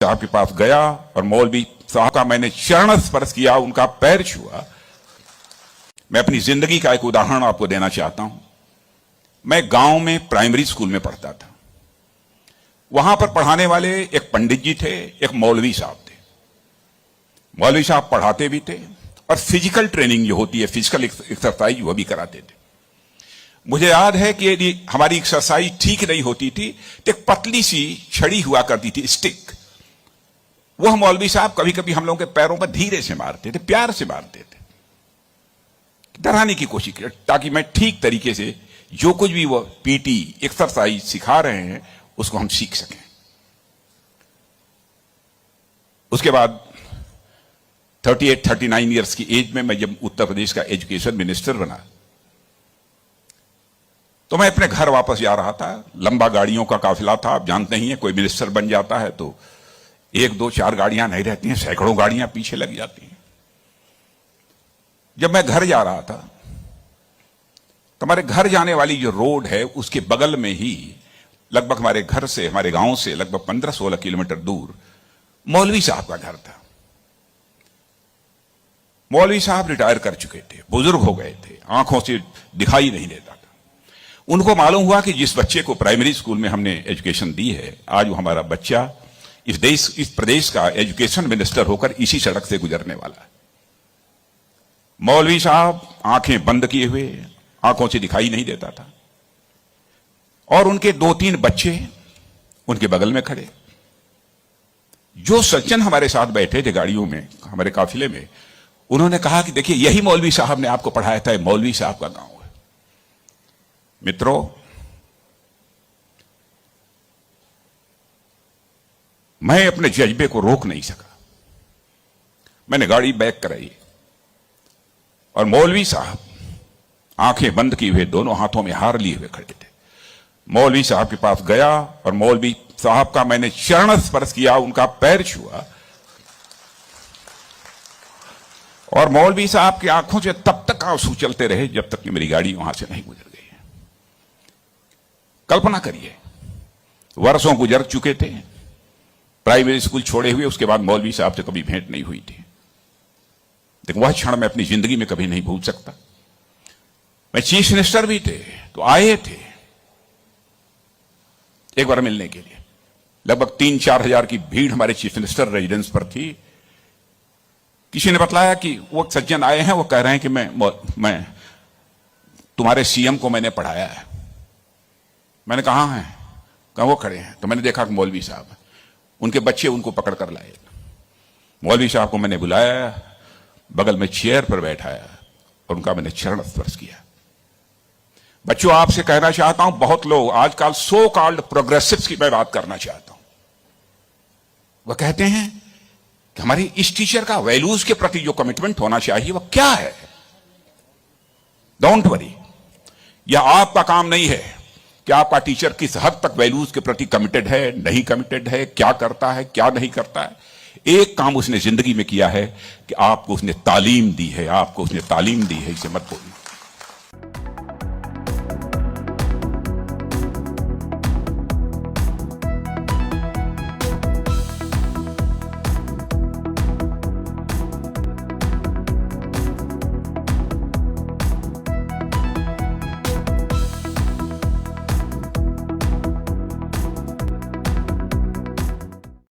साहब के पास गया और मौलवी साहब का मैंने चरण स्पर्श किया, उनका पैर छुआ। मैं अपनी जिंदगी का एक उदाहरण आपको देना चाहता हूं। मैं गांव में प्राइमरी स्कूल में पढ़ता था। वहां पर पढ़ाने वाले एक पंडित जी थे, एक मौलवी साहब थे। मौलवी साहब पढ़ाते भी थे और फिजिकल ट्रेनिंग जो होती है, फिजिकल एक्सरसाइज, वो भी कराते थे। मुझे याद है कि यदि हमारी एक्सरसाइज ठीक नहीं होती थी तो एक पतली सी छड़ी हुआ करती थी, स्टिक। वह मौलवी साहब कभी कभी हम लोगों के पैरों पर धीरे से मारते थे, प्यार से मारते थे, डराने की कोशिश की, ताकि मैं ठीक तरीके से जो कुछ भी वो पीटी एक्सरसाइज सिखा रहे हैं उसको हम सीख सकें। उसके बाद 38-39 ईयर्स की एज में मैं जब उत्तर प्रदेश का एजुकेशन मिनिस्टर बना तो मैं अपने घर वापस जा रहा था। लंबा गाड़ियों का काफिला था, आप जानते ही हैं, कोई मिनिस्टर बन जाता है तो 1, 2, 4 गाड़ियां नहीं रहती हैं, सैकड़ों गाड़ियां पीछे लग जाती हैं। जब मैं घर जा रहा था तो हमारे घर जाने वाली जो रोड है उसके बगल में ही, लगभग हमारे घर से, हमारे गांव से लगभग 15-16 किलोमीटर दूर मौलवी साहब का घर था। मौलवी साहब रिटायर कर चुके थे, बुजुर्ग हो गए थे, आंखों से दिखाई नहीं देता था। उनको मालूम हुआ कि जिस बच्चे को प्राइमरी स्कूल में हमने एजुकेशन दी है, आज वो हमारा बच्चा इस प्रदेश का एजुकेशन मिनिस्टर होकर इसी सड़क से गुजरने वाला है। मौलवी साहब आंखें बंद किए हुए, आंखों से दिखाई नहीं देता था, और उनके 2-3 बच्चे उनके बगल में खड़े। जो सज्जन हमारे साथ बैठे थे गाड़ियों में, हमारे काफिले में, उन्होंने कहा कि देखिए, यही मौलवी साहब ने आपको पढ़ाया था, मौलवी साहब का गांव है। मित्रों, मैं अपने जज्बे को रोक नहीं सका। मैंने गाड़ी बैक कराई और मौलवी साहब आंखें बंद किए हुए, दोनों हाथों में हार लिए हुए खड़े थे। मौलवी साहब के पास गया और मौलवी साहब का मैंने चरण स्पर्श किया, उनका पैर छुआ, और मौलवी साहब की आंखों से तब तक आंसू चलते रहे जब तक कि मेरी गाड़ी वहां से नहीं गुजर गई। कल्पना करिए, वर्षों गुजर चुके थे, प्राइमरी स्कूल छोड़े हुए, उसके बाद मौलवी साहब से कभी भेंट नहीं हुई थी। लेकिन वह क्षण मैं अपनी जिंदगी में कभी नहीं भूल सकता। मैं चीफ मिनिस्टर भी थे तो आए थे एक बार मिलने के लिए। लगभग 3-4 हजार की भीड़ हमारे चीफ मिनिस्टर रेजिडेंस पर थी। किसी ने बताया कि वो सज्जन आए हैं, वो कह रहे हैं कि मैं तुम्हारे सीएम को मैंने पढ़ाया है। मैंने कहा है, कहा वो खड़े हैं। तो मैंने देखा कि मौलवी साहब, उनके बच्चे उनको पकड़ कर लाए। मौलवी साहब को मैंने बुलाया, बगल में चेयर पर बैठाया और उनका मैंने चरण स्पर्श किया। बच्चों, आपसे कहना चाहता हूं, बहुत लोग आजकल सो कॉल्ड प्रोग्रेसिव्स की मैं बात करना चाहता हूं। वह कहते हैं कि हमारी इस टीचर का वैल्यूज के प्रति जो कमिटमेंट होना चाहिए वह क्या है। डोंट वरी, यह आपका काम नहीं है कि आपका टीचर किस हद तक वैल्यूज के प्रति कमिटेड है, नहीं कमिटेड है, क्या करता है, क्या नहीं करता है। एक काम उसने जिंदगी में किया है कि आपको उसने तालीम दी है, आपको उसने तालीम दी है, इसे मत भूलना।